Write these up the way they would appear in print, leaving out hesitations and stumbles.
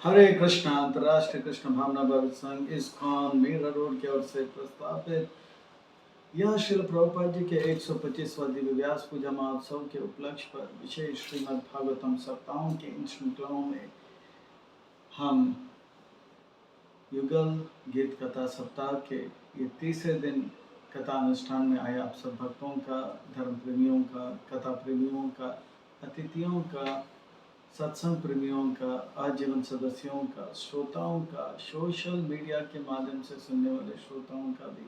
हरे कृष्णा अंतर्राष्ट्रीय कृष्ण भावना भविष्य संघ इस्कॉन मीरा रोड की ओर से प्रस्तावित यह श्रील प्रभुपाद जी के 125वां दिव्य व्यास पूजा महोत्सव के उपलक्ष्य पर विशेष श्रीमद् भागवतम सप्ताहों की इन श्रृंखलाओं में हम युगल गीत कथा सप्ताह के ये तीसरे दिन कथा अनुष्ठान में आए आप सब भक्तों का, धर्म प्रेमियों का, कथा प्रेमियों का, अतिथियों का, सत्संग प्रेमियों का, आजीवन सदस्यों का, श्रोताओं का, सोशल मीडिया के माध्यम से सुनने वाले श्रोताओं का भी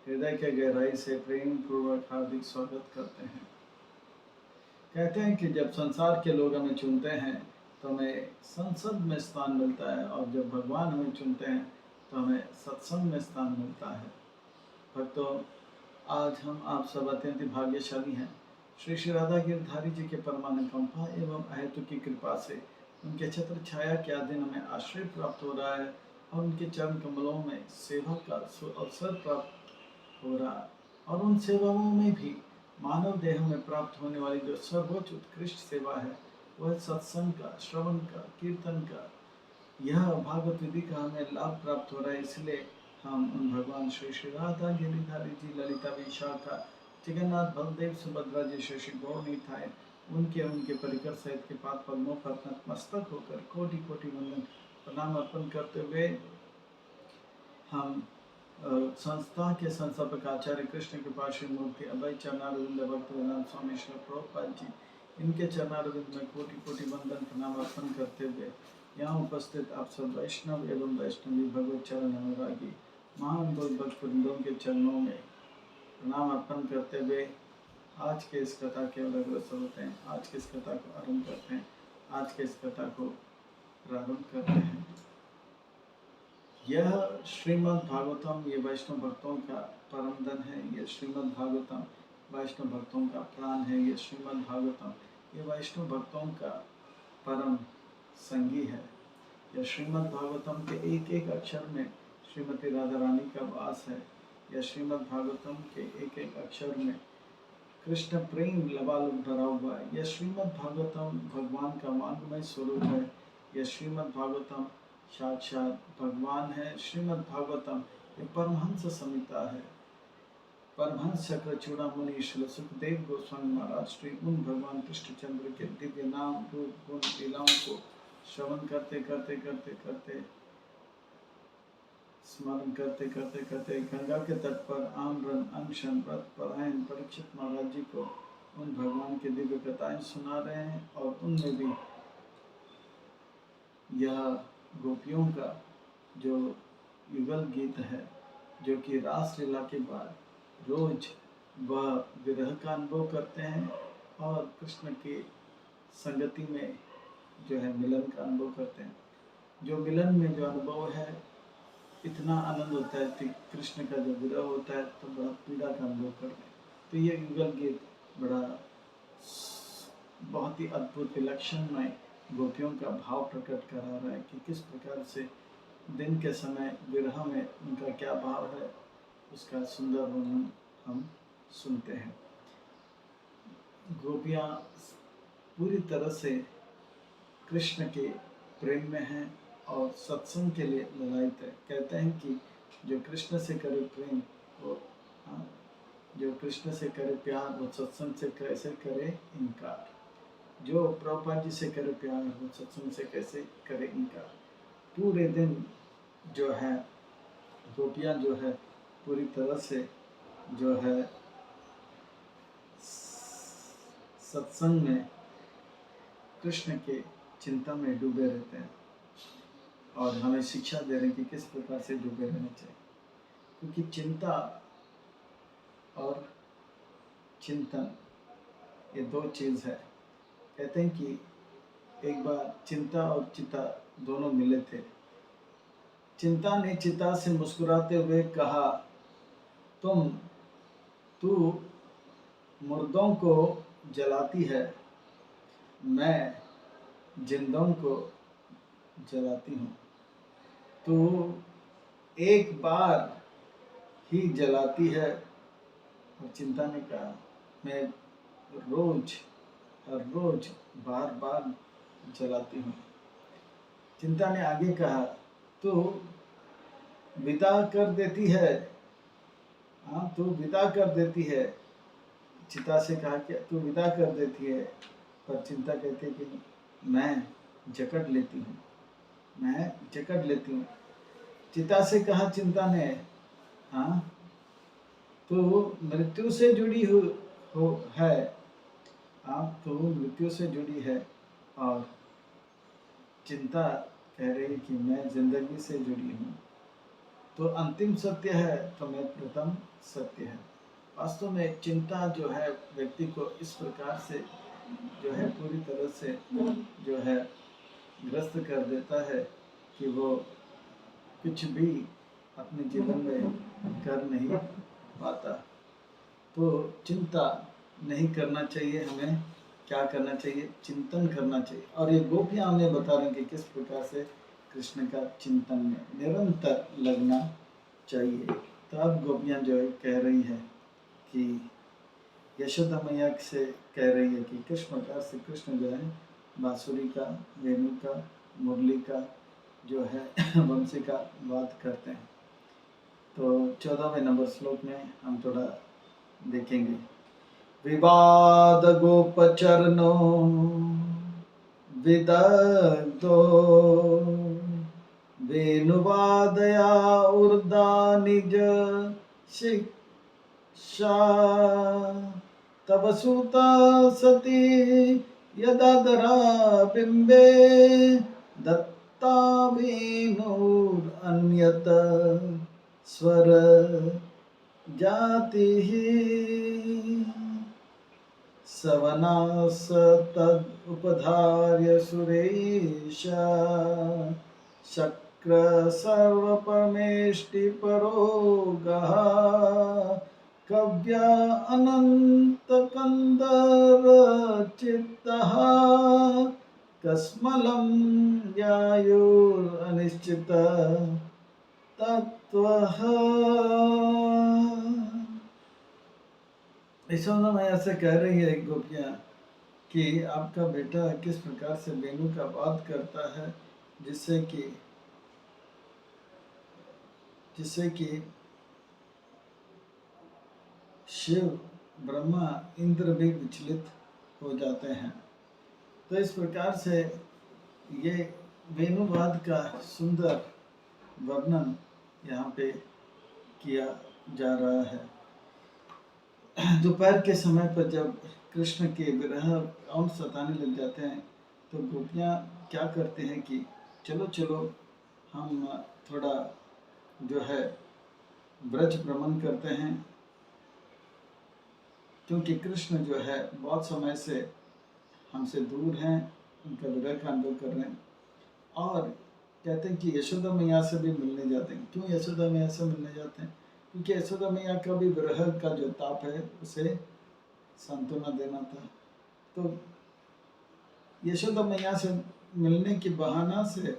हृदय के गहराई से प्रेम पूर्वक हार्दिक स्वागत करते हैं। कहते हैं कि जब संसार के लोग हमें चुनते हैं तो हमें संसद में स्थान मिलता है, और जब भगवान हमें चुनते हैं तो हमें सत्संग में स्थान मिलता है। भक्तों, आज हम आप सब अत्यंत भाग्यशाली हैं। श्री श्री राधा गिरधारी जी के परमानुकंपा एवं अहेतु की कृपा से उनके छत्र छाया के अधीन हमें आश्रय प्राप्त हो रहा है और उनके चरण कमलों में सेवा का अवसर प्राप्त हो रहा है। और उन सेवाओं में भी मानव देह में प्राप्त होने वाली जो सर्वोच्च उत्कृष्ट सेवा है वह सत्संग का, श्रवण का, कीर्तन का, यह भागवत विधि का हमें लाभ प्राप्त हो रहा है। इसलिए हम उन भगवान श्री श्री राधा गिरिधारी जी, ललिता विशाखा, जगन्नाथ बलदेव सुभद्रा जी, श्री गौरनीताएं, उनके परिकर सहित के पाद पद्मों पर नतमस्तक होकर कोटि कोटि वंदन प्रणाम अर्पण करते हुए हम संस्था के संस्थापक आचार्य कृष्ण कृपा श्री मूर्ति अभय चरणारविंद भक्त वेदांत स्वामी श्री प्रभुपाद जी, इनके चरणारविंद में कोटि कोटि वंदन प्रणाम अर्पण करते हुए यहाँ उपस्थित आप सब वैष्णव एवं वैष्णवी भगवत चरण अनुरागी महान भक्त वृंदों के चरणों में प्रणाम अर्पण करते हुए आज के इस कथा के अग्रसर होते हैं। आज के इस कथा को आरंभ करते हैं। आज के इस कथा को प्रारंभ करते हैं। यह श्रीमद् भागवतम ये वैष्णव भक्तों का परम धन है। यह श्रीमद् भागवतम वैष्णव भक्तों का प्राण है। यह श्रीमद् भागवतम ये वैष्णव भक्तों का परम संगी है। यह श्रीमद् भागवतम के एक एक अक्षर में श्रीमती राधा रानी का वास है। यह श्रीमद् भागवतम के एक एक अक्षर में कृष्ण प्रेम लबालब भरा हुआ है। यह श्रीमद् भागवतम भगवान का वांग्मय स्वरूप है। यह श्रीमद् भागवतम साक्षात भगवान है। श्रीमद् भागवतम एक परमहंस संहिता है। परमहंस चक्र चूड़ामणि श्री सुखदेव गोस्वामी महाराज श्री उन भगवान कृष्णचंद्र के दिव्य नाम, रूप, गुण, लीलाओं को श्रवण करते करते करते करते स्मरण करते करते करते गंगा के तट पर आमरण अनशन व्रत परायण परीक्षित महाराज जी को उन भगवान की दिव्य कथाएं सुना रहे हैं। और उनमें भी यह गोपियों का जो युगल गीत है, जो कि रास लीला के बाद रोज वह विरह का अनुभव करते हैं और कृष्ण की संगति में जो है मिलन का अनुभव करते हैं। जो मिलन में जो अनुभव है, इतना आनंद होता है कि कृष्ण का जो विरह होता है तो बड़ा पीड़ा का अनुभव करते हैं। तो ये युगल गीत बड़ा बहुत ही अद्भुत विलक्षणमय गोपियों का भाव प्रकट करा रहा है कि किस प्रकार से दिन के समय विरह में उनका क्या भाव है, उसका सुंदर वर्णन हम सुनते हैं। गोपियाँ पूरी तरह से कृष्ण के प्रेम में हैं और सत्संग के लिए ललायित है। कहते हैं कि जो कृष्ण से करे प्रेम वो जो कृष्ण से करे प्यार वो सत्संग से कैसे करे इनकार। जो प्रभुपाद जी से करे प्यार वो सत्संग से कैसे करे इनकार। पूरे दिन जो है गोपियाँ जो है पूरी तरह से जो है सत्संग में कृष्ण के चिंता में डूबे रहते हैं और हमें शिक्षा दे रहे हैं कि किस प्रकार से डूबे रहना चाहिए। क्योंकि चिंता और चिंतन ये दो चीज़ है। कहते हैं कि एक बार चिंता और चिता दोनों मिले थे। चिंता ने चिता से मुस्कुराते हुए कहा, तू मुर्दों को जलाती है, मैं जिंदों को जलाती हूँ। तू एक बार ही जलाती है। और चिंता ने कहा, मैं रोज हर रोज बार बार जलाती हूँ। चिंता ने आगे कहा, तो विदा कर देती है। हाँ, तो विदा कर देती है। चिता से कहा कि तू विदा कर देती है, पर चिंता कहती है कि मैं जकड़ लेती हूँ, मैं जकड़ लेती हूँ। चिता से कहा चिंता ने, हाँ, तो मृत्यु से जुड़ी हो है। हाँ, तो मृत्यु से जुड़ी है, और चिंता कह रही है कि मैं जिंदगी से जुड़ी हूँ। तो अंतिम सत्य है, तो मैं प्रथम सत्य है। वास्तव में चिंता जो है व्यक्ति को इस प्रकार से जो है पूरी तरह से जो है ग्रस्त कर देता है कि वो कुछ भी अपने जीवन में कर नहीं पाता। तो चिंता नहीं करना चाहिए, हमें क्या करना चाहिए? चिंतन करना चाहिए। और ये गोपियाँ हमें बता रहे हैं कि किस प्रकार से कृष्ण का चिंतन में निरंतर लगना चाहिए। तो अब गोपियाँ जो है कह रही है कि यशोदा मैया से कह रही है कि किस प्रकार से कृष्ण जो है बांसुरी का, वेणु का, मुरली का जो है बंसी का बात करते हैं। तो 14वें नंबर श्लोक में हम थोड़ा देखेंगे। विवाद गोपचरणो विदग्धो वेणुवादया ऊर्धा निज शिक्षा तव सुता सती यदादरा बिंबे दत्ता वेणुर अन्यत स्वर जाति सवनास तद उपधार्य सुरेश शक्र सर्वपरमेष्टि परोगः कव्य अनंत कंदर चित्तः कस्मलं यायुर अनिश्चित तत्वः। यशोदा मैया से कह रही है गोपियाँ कि आपका बेटा किस प्रकार से वेणु का वाद करता है, जिससे कि शिव, ब्रह्मा, इंद्र भी विचलित हो जाते हैं। तो इस प्रकार से ये वेणुवाद का सुंदर वर्णन यहाँ पे किया जा रहा है। दोपहर के समय पर जब कृष्ण के विरह और सताने लग जाते हैं, तो गोपियाँ क्या करते हैं कि चलो चलो हम थोड़ा जो है ब्रज भ्रमण करते हैं, क्योंकि कृष्ण जो है बहुत समय से हमसे दूर हैं, उनका विरह का अनुभव कर रहे हैं। और कहते हैं कि यशोदा मैया से भी मिलने जाते हैं। क्यों यशोदा मैया से मिलने जाते हैं? क्योंकि यशोदा मैया का भी विरह का जो ताप है उसे सांत्वना देना था। तो यशोदा मैया से मिलने के बहाना से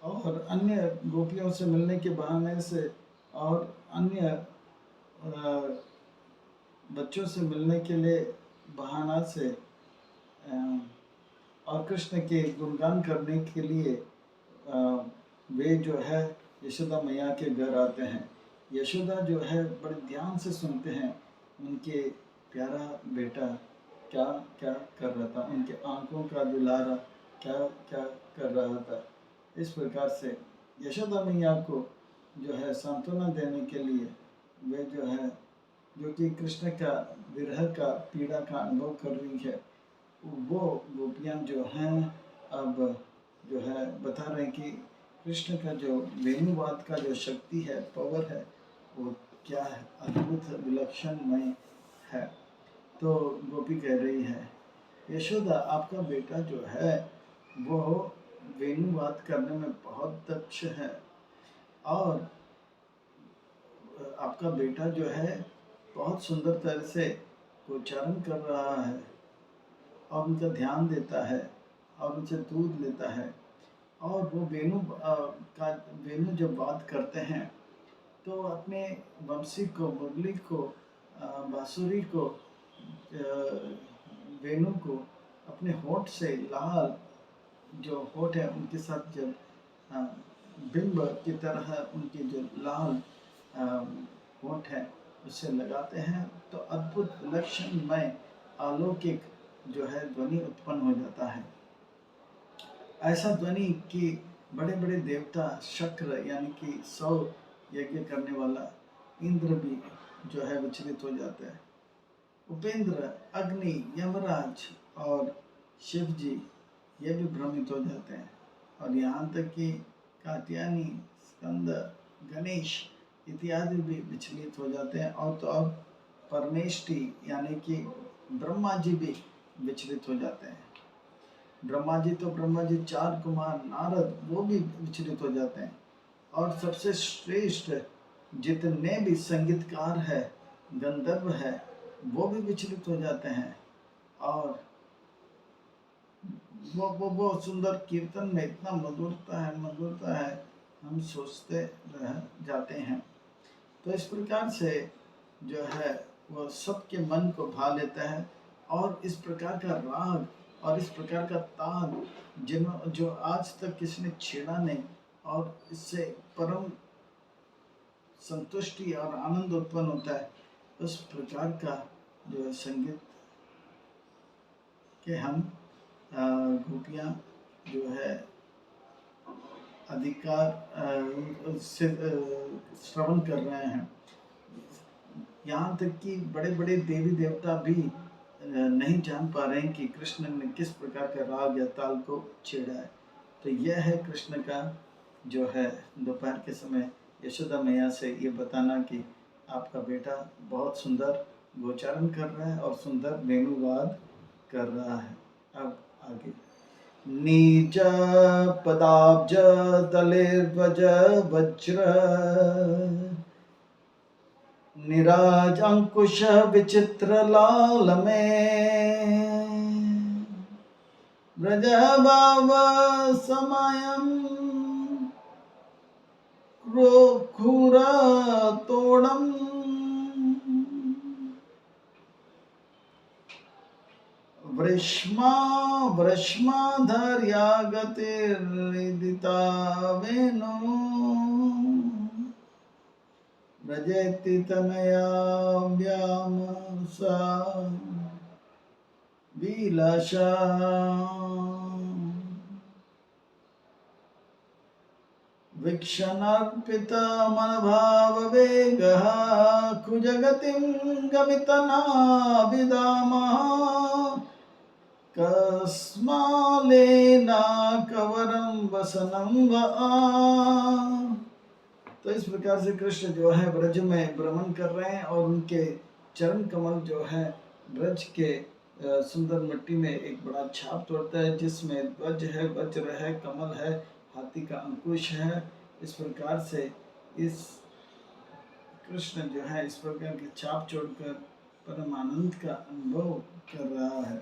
और अन्य गोपियों से मिलने के बहाने से और अन्य बच्चों से मिलने के लिए बहाना से और कृष्ण के गुणगान करने के लिए वे जो है यशोदा मैया के घर आते हैं। यशोदा जो है बड़े ध्यान से सुनते हैं उनके प्यारा बेटा क्या क्या कर रहा था, उनके आंखों का दुलारा क्या क्या कर रहा था। इस प्रकार से यशोदा मैया को जो है सांत्वना देने के लिए वे जो है, जो कि कृष्ण का विरह का पीड़ा का अनुभव कर रही है, वो गोपियाँ जो हैं अब जो है बता रहे हैं कि कृष्ण का जो वेणुवाद का जो शक्ति है, पावर है, वो क्या है, अद्भुत विलक्षणमय है। तो गोपी कह रही है, यशोदा आपका बेटा जो है वो वेणुवाद करने में बहुत दक्ष है, और आपका बेटा जो है बहुत सुंदर तरह से उच्चारण कर रहा है और उनका ध्यान देता है और उनसे दूध लेता है। और वो वेणु जब बात करते हैं तो अपने बंसी को, मुरली को, बांसुरी को, वेणु को अपने होठ से लाल जो होठ है उनके साथ जब बिंब की तरह उनकी जो लाल होठ है उसे लगाते हैं तो अद्भुत विलक्षणमय अलौकिक जो है ध्वनि उत्पन्न हो जाता है। ऐसा ध्वनि कि बड़े बड़े देवता शक्र यानी कि 100 यज्ञ करने वाला इंद्र भी जो है विचलित हो जाता है। उपेंद्र, अग्नि, यमराज और शिव जी ये भी भ्रमित हो जाते हैं और यहाँ तक कि कात्यायनी, स्कंद, गणेश इत्यादि भी विचलित हो जाते हैं और तो और परमेष्टि यानी कि ब्रह्मा जी भी विचलित हो जाते हैं। ब्रह्मा जी 4 कुमार नारद वो भी विचलित हो जाते हैं और सबसे श्रेष्ठ जितने भी संगीतकार है, गंधर्व है, वो भी विचलित हो जाते हैं और वो सुंदर कीर्तन में इतना मधुरता है हम सोचते रह जाते हैं। तो इस प्रकार से जो है वो सबके मन को भा लेता है और इस प्रकार का राग और इस प्रकार का ताल जो आज तक किसी ने छेड़ा नहीं और इससे परम संतुष्टि और आनंद उत्पन्न होता है, उस प्रकार का जो है संगीत के हम गोपियाँ जो है अधिकार से श्रवण कर रहे हैं। यहाँ तक कि बड़े बड़े देवी देवता भी नहीं जान पा रहे हैं कि कृष्ण ने किस प्रकार का राग या ताल को छेड़ा है। तो यह है कृष्ण का जो है दोपहर के समय यशोदा मैया से ये बताना कि आपका बेटा बहुत सुंदर गोचारण कर रहा है और सुंदर वेणुवाद कर रहा है। अब आगे नीच पदाब्ज दलिर्वज वज्र निराज अंकुश विचित्र लाल में ब्रज भाव समयम क्रूर तोड़म वृष्माधर्या गतिर्निदिता वेणु व्रजेति तनया व्यामसा विलासा वीक्षणार्पित मनभाव वेगः कुजगतिं गमितना विदामः कस्मालेना कवरं वसनं वा। तो इस प्रकार से कृष्ण जो है ब्रज में भ्रमण कर रहे हैं और उनके चरण कमल जो है ब्रज के सुंदर मिट्टी में एक बड़ा छाप तोड़ता है जिसमें ध्वज है, वज्र है, कमल है, हाथी का अंकुश है। इस प्रकार से इस कृष्ण जो है इस प्रकार की छाप छोड़कर परम आनंद का अनुभव कर रहा है।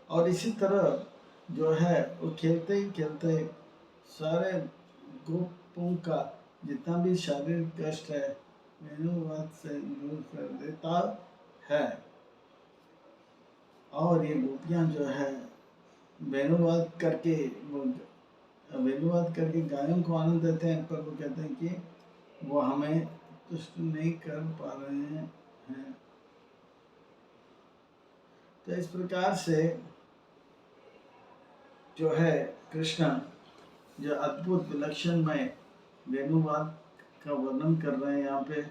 और इसी तरह जो है वो खेलते ही खेलते सारे गोपों का जितना भी शारीरिक कष्ट है वेणुवाद से दूर कर देता है। और ये गोपियाँ जो है वेणुवाद करके गायों को आनंद देते हैं, पर वो कहते हैं कि वो हमें तुष्ट नहीं कर पा रहे हैं। तो इस प्रकार से जो है कृष्ण जो अद्भुत विलक्षणमय वेणुवाद का वर्णन कर रहे हैं यहाँ पे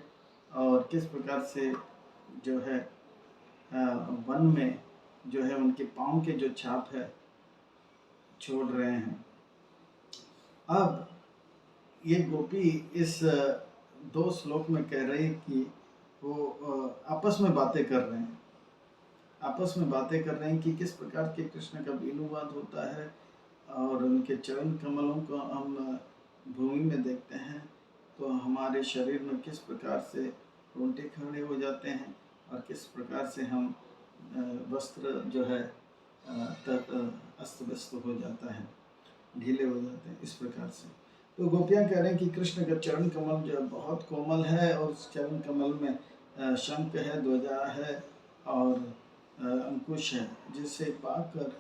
और किस प्रकार से जो है वन में जो है उनके पाँव के जो छाप है छोड़ रहे हैं। अब ये गोपी इस 2 श्लोक में कह रही कि वो आपस में बातें कर रहे हैं कि किस प्रकार के कृष्ण का वेणुवाद होता है और उनके चरण कमलों को हम भूमि में देखते हैं तो हमारे शरीर में किस प्रकार से रोंगटे खड़े हो जाते हैं और किस प्रकार से हम वस्त्र जो है अस्त व्यस्त हो जाता है, ढीले हो जाते हैं। इस प्रकार से तो गोपियाँ कह रहे हैं कि कृष्ण का चरण कमल जो है बहुत कोमल है और उस चरण कमल में शंख है, ध्वजा है और अंकुश है, जिसे पाकर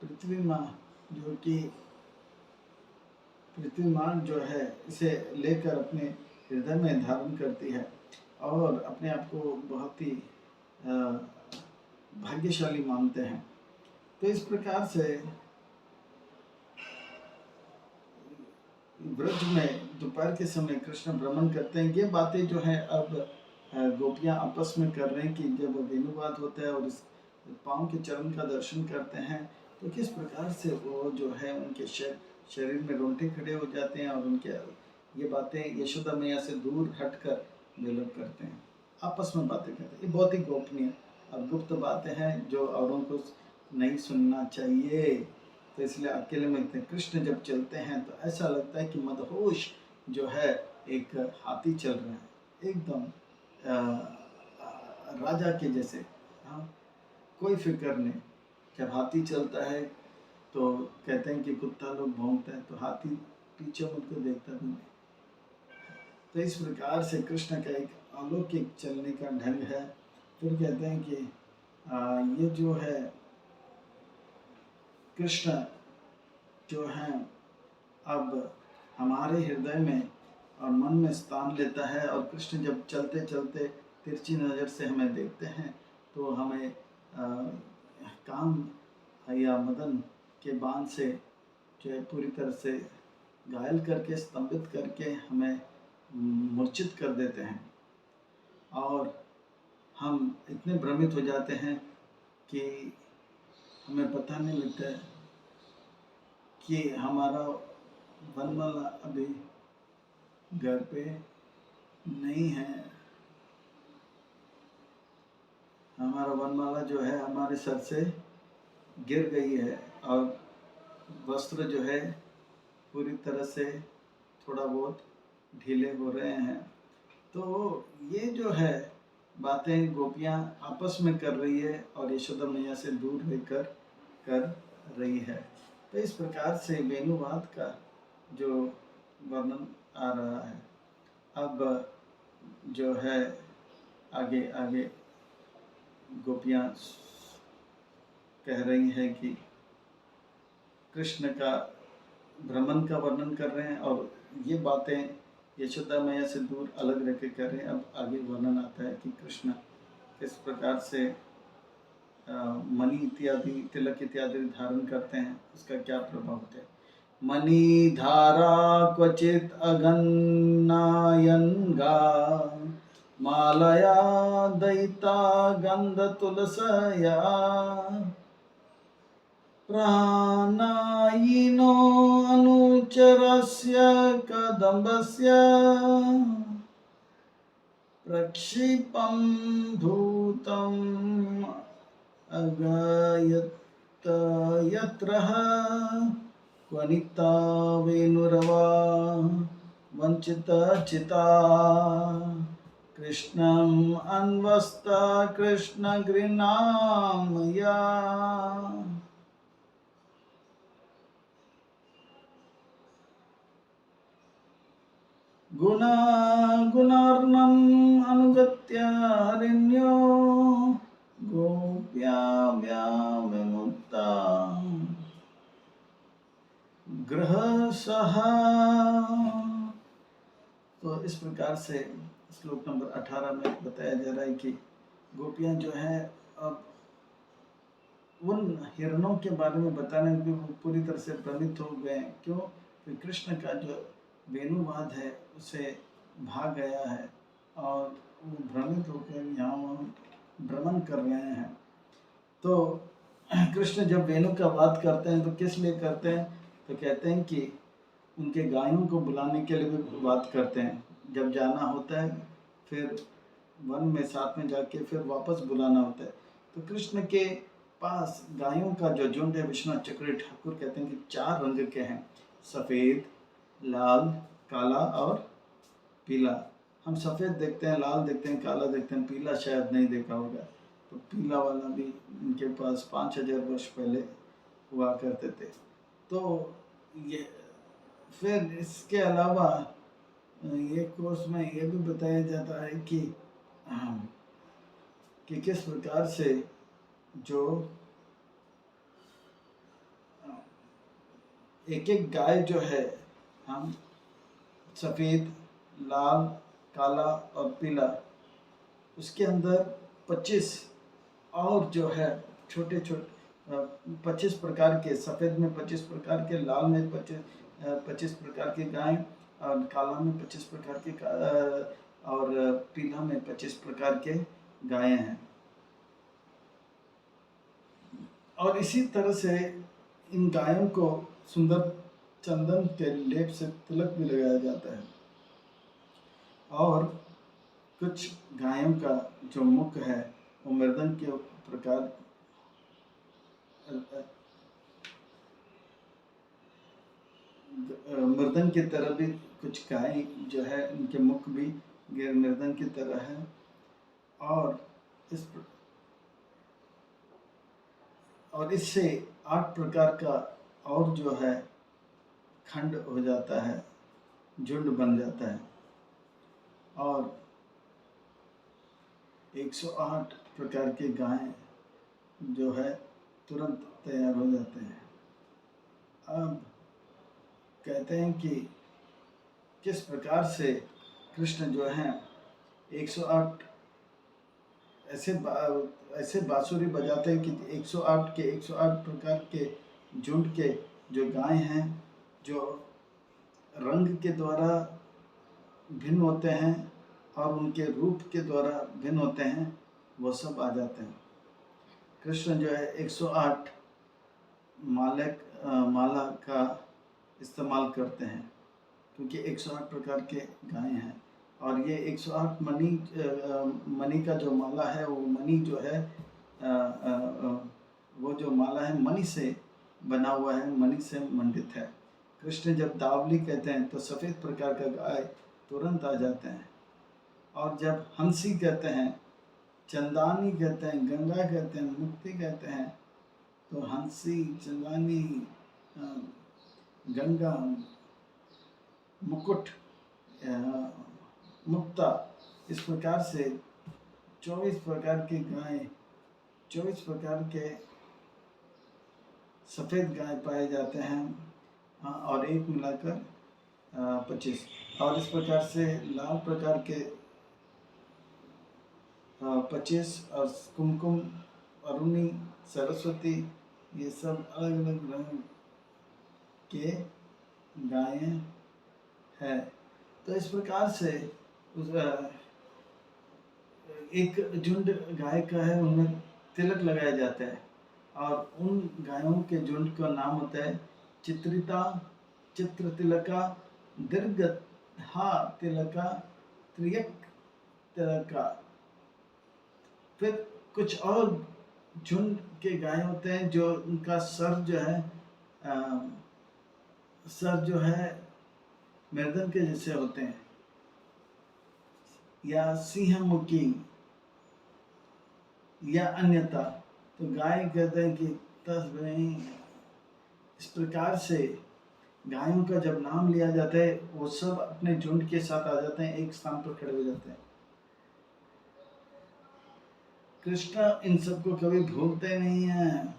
पृथ्वी माँ जो कि पृथ्वी माँ जो है इसे लेकर अपने हृदय में धारण करती है और अपने आप को बहुत ही भाग्यशाली मानते हैं। तो इस प्रकार से व्रज में दोपहर के समय कृष्ण भ्रमण करते हैं। ये बातें जो हैं अब गोपियाँ आपस में कर रहे हैं कि जब वेणुवाद होता है और इस पाँव के चरण का दर्शन करते हैं तो किस प्रकार से वो जो है उनके शरीर में रोंगटे खड़े हो जाते हैं और उनके ये बातें यशोदा मैया से दूर हटकर वे लोग करते हैं, आपस में बातें करते हैं। ये बहुत ही गोपनीय और गुप्त बातें हैं जो औरों को नहीं सुनना चाहिए। तो इसलिए अकेले में कृष्ण जब चलते हैं तो ऐसा लगता है कि मदहोश जो है एक हाथी चल रहा है, एकदम राजा के जैसे। हाँ, कोई फिक्र नहीं। जब हाथी चलता है तो कहते हैं कि कुत्ता लोग भौंकता है, तो हाथी पीछे मुड़कर देखता भी नहीं। तो इस प्रकार से कृष्ण का एक अलौकिक चलने का ढंग है। फिर कहते हैं कि ये जो है कृष्ण जो है अब हमारे हृदय में और मन में स्थान लेता है और कृष्ण जब चलते चलते तिरछी नज़र से हमें देखते हैं तो हमें काम या मदन के बाण से जो है पूरी तरह से घायल करके स्तंभित करके हमें मूर्छित कर देते हैं और हम इतने भ्रमित हो जाते हैं कि हमें पता नहीं लगता है कि हमारा वनमाला अभी घर पे नहीं है। हमारा वनमाला जो है हमारे सर से गिर गई है और वस्त्र जो है पूरी तरह से थोड़ा बहुत ढीले हो रहे हैं। तो ये जो है बातें गोपियाँ आपस में कर रही है और यशोदा मैया से दूर रहकर कर रही है। तो इस प्रकार से वेणुवाद का जो वर्णन आ रहा है। अब जो है आगे आगे गोपियाँ कह रही हैं कि कृष्ण का भ्रमण का वर्णन कर रहे हैं और ये बातें यशोदा मैया से दूर अलग रह के कर रहे हैं। अब आगे वर्णन आता है कि कृष्ण किस प्रकार से मणि इत्यादि तिलक इत्यादि धारण करते हैं, उसका क्या प्रभाव होता है। मणि धारा क्वचित अगन्नायन्गा मालया दयिता गंध तुलसया प्राणायिनो अनुचरस्य कदम्बस्य प्रक्षिपं भूतम् अगायत यत्रः क्वनिता वेणुरवा वंचितचिता कृष्णम् अन्वस्ता कृष्णगृह्णामया। गुणार्णम् अनुगत्य हरिण्यो गोप्या व्यामुक्ता गृहसः। तो इस प्रकार से श्लोक नंबर 18 में बताया जा रहा है कि गोपियाँ जो है अब उन हिरणों के बारे में बताने में वो पूरी तरह से भ्रमित हो गए। क्यों? कि कृष्ण का जो वेणुवाद है उसे भाग गया है और वो भ्रमित होकर यहाँ वहाँ भ्रमण कर रहे हैं। तो कृष्ण जब वेणु का वाद करते हैं तो किस लिए करते हैं? तो कहते हैं कि उनके गायों को बुलाने के लिए भी वाद करते हैं। जब जाना होता है फिर वन में साथ में जाके फिर वापस बुलाना होता है। तो कृष्ण के पास गायों का जो झुंड है, विश्वनाथ चक्रवर्ती ठाकुर कहते हैं कि 4 रंग के हैं, सफ़ेद, लाल, काला और पीला। हम सफ़ेद देखते हैं, लाल देखते हैं, काला देखते हैं, पीला शायद नहीं देखा होगा। तो पीला वाला भी इनके पास 5000 वर्ष पहले हुआ करते थे। तो ये फिर इसके अलावा ये कोर्स में ये भी बताया जाता है कि किस प्रकार से जो एक एक गाय जो है, हम सफ़ेद, लाल, काला और पीला, उसके अंदर 25 और जो है छोटे छोटे 25 प्रकार के, सफ़ेद में 25 प्रकार के, लाल में 25 प्रकार के गाय, और काला में 25 प्रकार के और पीला में 25 प्रकार के गायें हैं। और इसी तरह से इन गायों को सुंदर चंदन के लेप से तिलक भी लगाया जाता है। और कुछ गायों का जो मुख है वो मृदंग के प्रकार मृदंग की तरह भी, कुछ गाय जो है उनके मुख भी मृदंग की तरह है। और इससे 8 प्रकार का और जो है खंड हो जाता है, झुंड बन जाता है, और 108 प्रकार के गाय जो है तुरंत तैयार हो जाते हैं। अब कहते हैं कि किस प्रकार से कृष्ण जो हैं 108 ऐसे बांसुरी बजाते हैं कि 108 प्रकार के झुंड के जो गाय हैं, जो रंग के द्वारा भिन्न होते हैं और उनके रूप के द्वारा भिन्न होते हैं, वो सब आ जाते हैं। कृष्ण जो है 108 माला का इस्तेमाल करते हैं, क्योंकि 108 प्रकार के गाय हैं। और ये 108 मणि का जो माला है, वो मणि जो है वो जो माला है मणि से बना हुआ है, मणि से मंडित है। कृष्ण जब दावली कहते हैं तो सफ़ेद प्रकार का गाय तुरंत आ जाते हैं। और जब हंसी कहते हैं, चंदानी कहते हैं, गंगा कहते हैं, मुक्ति कहते हैं, तो हंसी, चंदानी, गंगा, मुकुट, मुक्ता, इस प्रकार से 24 प्रकार की गाय, 24 प्रकार के सफ़ेद गाय पाए जाते हैं। और एक मिलाकर 25। और इस प्रकार से लाल प्रकार के 25, और कुमकुम, अरुणी, सरस्वती, ये सब अलग अलग रंग के गायें हैं। तो इस प्रकार से एक झुंड गाय का है, उनमें तिलक लगाया जाता है। और उन गायों के झुंड का नाम होता है चित्रिता, चित्र तिलका, दीर्घहा तिलका, त्रियक तिलका। फिर कुछ और झुंड के गाय होते हैं जो उनका सर जो है मृदंग के जैसे होते हैं, या सिंहमुखी या अन्यथा। तो गाय कहते हैं कि इस प्रकार से गायों का जब नाम लिया जाता है, वो सब अपने झुंड के साथ आ जाते हैं, एक स्थान पर खड़े हो जाते हैं। कृष्ण इन सबको कभी भूलते नहीं हैं।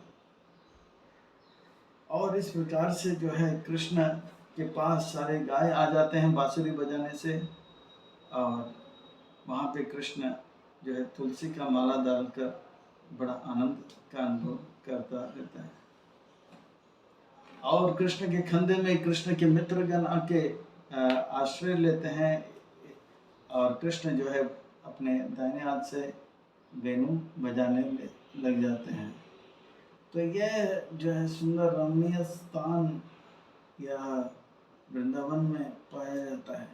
और इस प्रकार से जो है कृष्ण के पास सारे गाय आ जाते हैं बांसुरी बजाने से, और वहाँ पे कृष्ण जो है तुलसी का माला डालकर बड़ा आनंद का अनुभव करता रहता है। और कृष्ण के कंधे में कृष्ण के मित्रगण आके आश्रय लेते हैं, और कृष्ण जो है अपने दाहिने हाथ से वेणु बजाने लग जाते हैं। तो यह जो है सुंदर रमणीय स्थान या वृंदावन में पाया जाता है।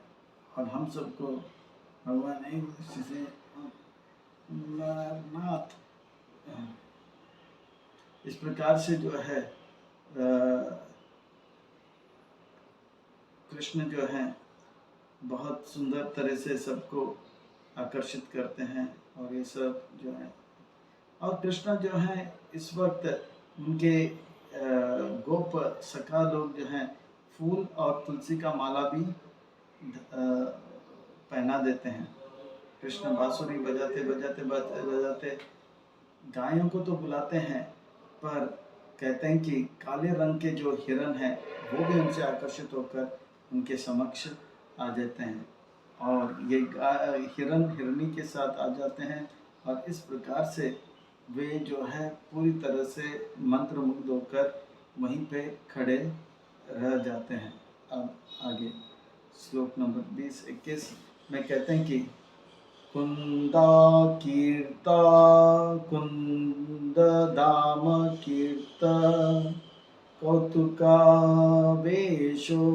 और हम सबको भगवान एक दृष्टि से नाथ इस प्रकार से जो है कृष्ण जो है बहुत सुंदर तरह से सबको आकर्षित करते हैं। और ये सब जो है, और कृष्ण जो है इस वक्त उनके गोप सखा लोग जो हैं फूल और तुलसी का माला भी पहना देते हैं। कृष्ण बांसुरी बजाते बजाते बजाते गायों को तो बुलाते हैं, पर कहते हैं कि काले रंग के जो हिरण हैं वो भी उनसे आकर्षित होकर उनके समक्ष आ जाते हैं, और ये हिरण हिरनी के साथ आ जाते हैं, और इस प्रकार से वे जो है पूरी तरह से मंत्रमुग्ध होकर वहीं पे खड़े रह जाते हैं। अब आगे श्लोक नंबर 20-21 में कहते हैं कि कुंदा कीर्ता कुंदधाम कीर्त कौतुका वेशो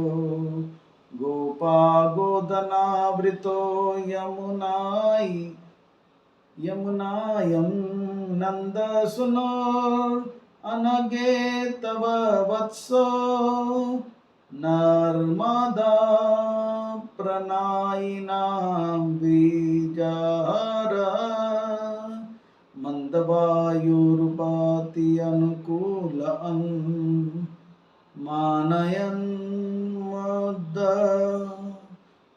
गोपा गोदनावृतो यमुनायं नंदसुनो अनगे तव वत्सो नर्मदा प्रणायिनां बीजार मंदवायुर्वाति अनुकूल मानयन् मुद्द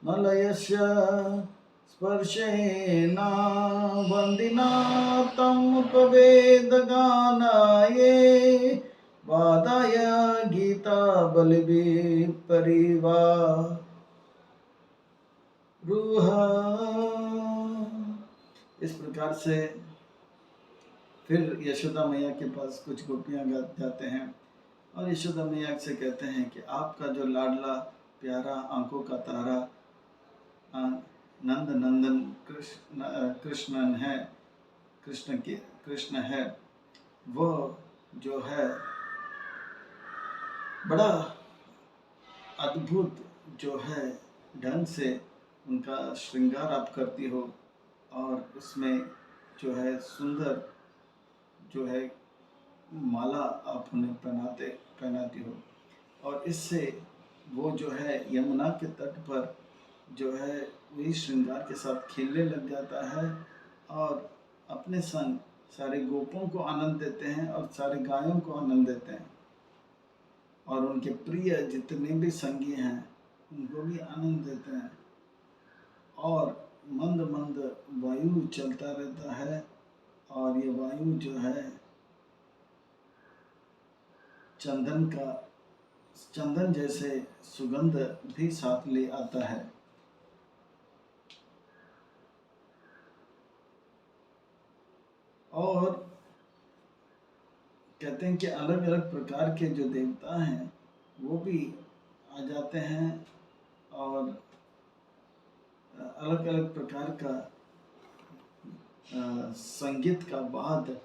मलयस्य स्पर्शेन वन्दिना तमुपवेदगानाये वादाय गीता बलिभिः परिवारुह। इस प्रकार से फिर यशोदा मैया के पास कुछ गोपियाँ जाते हैं और यशोदा मैया से कहते हैं कि आपका जो लाडला प्यारा आंखों का तारा नंद नंदन कृष्णन है, कृष्ण है, वो जो है बड़ा अद्भुत जो है ढंग से उनका श्रृंगार आप करती हो, और उसमें जो है सुंदर जो है माला आप उन्हें पहनाती हो, और इससे वो जो है यमुना के तट पर जो है वही श्रृंगार के साथ खेलने लग जाता है, और अपने संग सारे गोपों को आनंद देते हैं और सारे गायों को आनंद देते हैं, और उनके प्रिय जितने भी संगी हैं उनको भी आनंद देते हैं, और मंद मंद वायु चलता रहता है, और ये वायु जो है चंदन जैसे सुगंध भी साथ ले आता है। और कहते हैं कि अलग अलग प्रकार के जो देवता हैं वो भी आ जाते हैं, और अलग अलग प्रकार का संगीत का वाद्य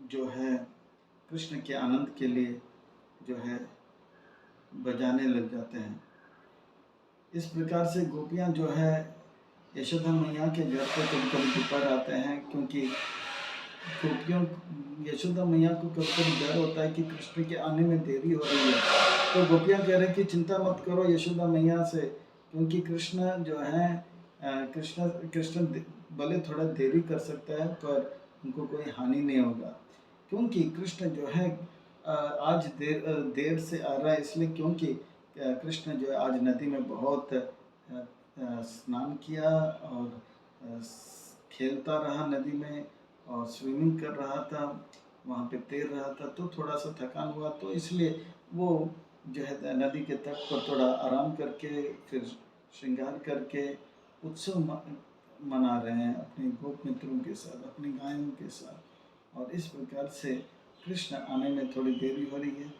जो है कृष्ण के आनंद के लिए जो है बजाने लग जाते हैं। इस प्रकार से गोपियाँ जो है यशोदा मैया के घर पर कभी कभी पर आते हैं, क्योंकि गोपियों यशोदा मैया को कभी कभी डर होता है कि कृष्ण के आने में देरी हो रही है, तो गोपियाँ कह रहे हैं कि चिंता मत करो यशोदा मैया से, क्योंकि कृष्ण जो है कृष्ण भले थोड़ा देरी कर सकता है पर उनको कोई हानि नहीं होगा, क्योंकि कृष्ण जो है आज देर से आ रहा है, इसलिए क्योंकि कृष्ण जो है आज नदी में बहुत स्नान किया और खेलता रहा नदी में, और स्विमिंग कर रहा था, वहाँ पे तैर रहा था, तो थोड़ा सा थकान हुआ, तो इसलिए वो जो है नदी के तट पर थोड़ा आराम करके फिर श्रृंगार करके उत्सव मना रहे हैं अपने गोप मित्रों के साथ, अपनी गायों के साथ, और इस प्रकार से कृष्ण आने में थोड़ी देरी हो रही है।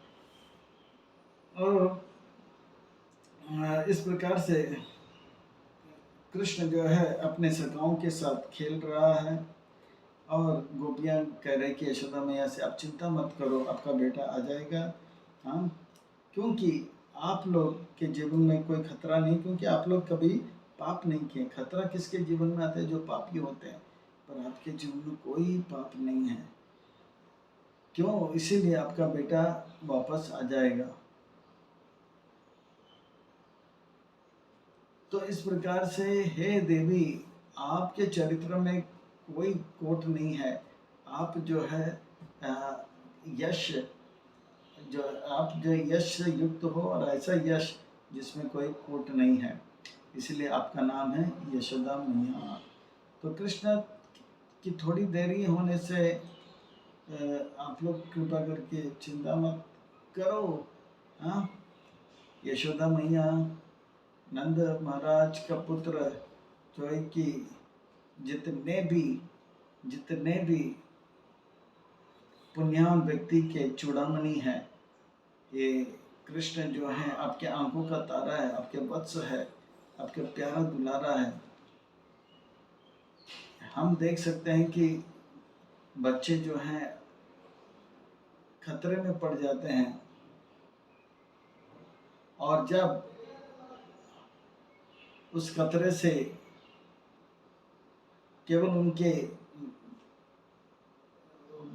और इस प्रकार से कृष्ण जो है अपने सखाओं के साथ खेल रहा है, और गोपियाँ कह रहे कि यशोदा मैया से आप चिंता मत करो, आपका बेटा आ जाएगा, हाँ, क्योंकि आप लोग के जीवन में कोई खतरा नहीं, क्योंकि आप लोग कभी पाप नहीं किए। खतरा किसके जीवन में आता है? जो पापी होते हैं, पर आपके जीवन में कोई पाप नहीं है, क्यों? इसीलिए आपका बेटा वापस आ जाएगा। तो इस प्रकार से हे देवी, आपके चरित्र में कोई खोट नहीं है, आप जो है यश जो आप जो यश से युक्त हो और ऐसा यश जिसमें कोई खोट नहीं है, इसलिए आपका नाम है यशोदा मैया। तो कृष्ण की थोड़ी देरी होने से आप लोग कृपा करके चिंता मत करो। हाँ, यशोदा मैया नंद महाराज का पुत्र जो है कि जितने भी पुण्यान व्यक्ति के चूड़ामणि हैं, ये कृष्ण जो है आपके आंखों का तारा है, आपके वत्स है, आपके प्यारा दुलारा है। हम देख सकते हैं कि बच्चे जो हैं खतरे में पड़ जाते हैं, और जब उस खतरे से केवल उनके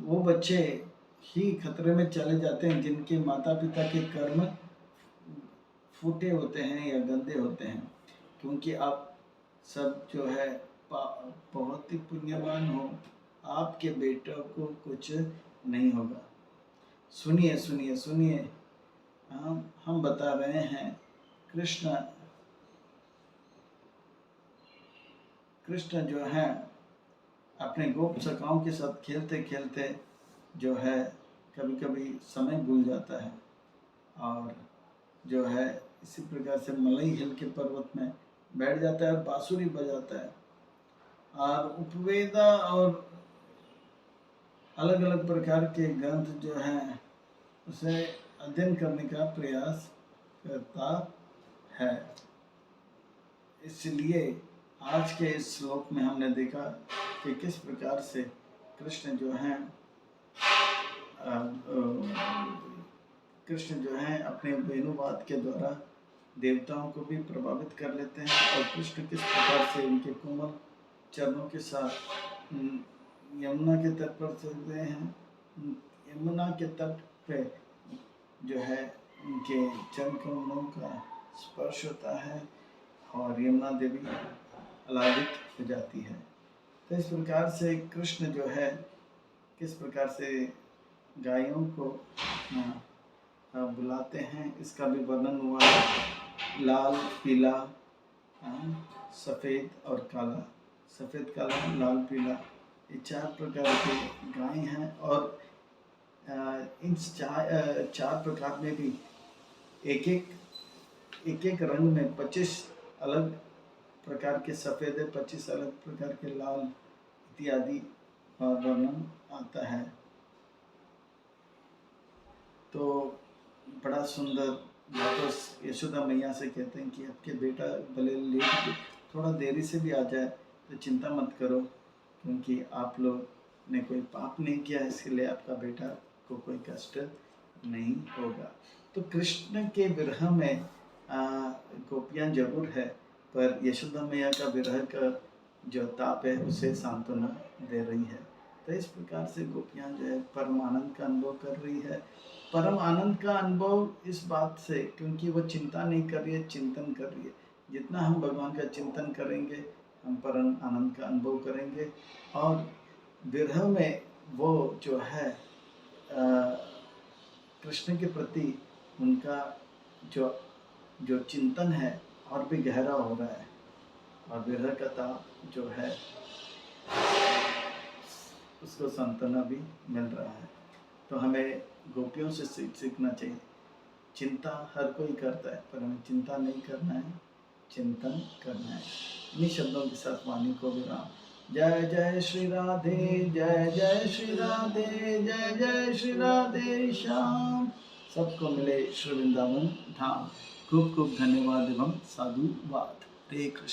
वो बच्चे ही खतरे में चले जाते हैं जिनके माता पिता के कर्म फूटे होते हैं या गंदे होते हैं, क्योंकि आप सब जो है बहुत ही पुण्यवान हो, आपके बेटों को कुछ नहीं होगा। सुनिए सुनिए सुनिए, हम बता रहे हैं, कृष्ण जो है अपने गोप सखाओं के साथ खेलते खेलते जो है कभी कभी समय भूल जाता है, और जो है इसी प्रकार से मलई हिल के पर्वत में बैठ जाता है और बांसुरी बजाता है, और उपवेदा और अलग अलग प्रकार के ग्रंथ जो हैं उसे अध्ययन करने का प्रयास करता है। इसलिए आज के इस श्लोक में हमने देखा कि किस प्रकार से कृष्ण जो हैं अपने वेणुवाद के द्वारा देवताओं को भी प्रभावित कर लेते हैं, और कृष्ण किस प्रकार से उनके कोमल चरणों के साथ यमुना के तट पर चलते हैं। यमुना के तट पे जो है उनके चरण कमलों का स्पर्श होता है और यमुना देवी अलादित हो जाती है। तो इस प्रकार से कृष्ण जो है किस प्रकार से गायों को बुलाते हैं, इसका भी वर्णन हुआ है। लाल, पीला, सफ़ेद और काला, सफ़ेद, काला, लाल, पीला, ये 4 प्रकार के गाय हैं, और इन 4 प्रकार में भी एक एक रंग में 25 अलग प्रकार के सफ़ेद है, 25 अलग प्रकार के लाल इत्यादि वर्णन आता है। तो बड़ा सुंदर बात यशोदा मैया से कहते हैं कि आपके बेटा भले लेट थोड़ा देरी से भी आ जाए तो चिंता मत करो, क्योंकि आप लोग ने कोई पाप नहीं किया, इसलिए आपका बेटा को कोई कष्ट नहीं होगा। तो कृष्ण के विरह में गोपियाँ जरूर है, पर यशोदा मैया का विरह का जो ताप है उसे सांत्वना दे रही है। तो इस प्रकार से गोपियाँ जो है परम आनंद का अनुभव कर रही है। परम आनंद का अनुभव इस बात से, क्योंकि वो चिंता नहीं कर रही है, चिंतन कर रही है। जितना हम भगवान का चिंतन करेंगे हम परम आनंद का अनुभव करेंगे, और विरह में वो जो है कृष्ण के प्रति उनका जो चिंतन है और भी गहरा हो रहा है, और विरह का ताप जो है उसको सांत्वना भी मिल रहा है। तो हमें गोपियों से सीखना चाहिए। चिंता हर कोई करता है, पर हमें चिंता नहीं करना है, चिंतन करना है। इन्हीं शब्दों के साथ वाणी को विराम। जय जय श्री राधे, जय जय श्री राधे, जय जय श्री राधे श्याम। सबको मिले श्री वृंदावन धाम। खूब खूब धन्यवाद एवं साधुवाद। हरे कृष्ण।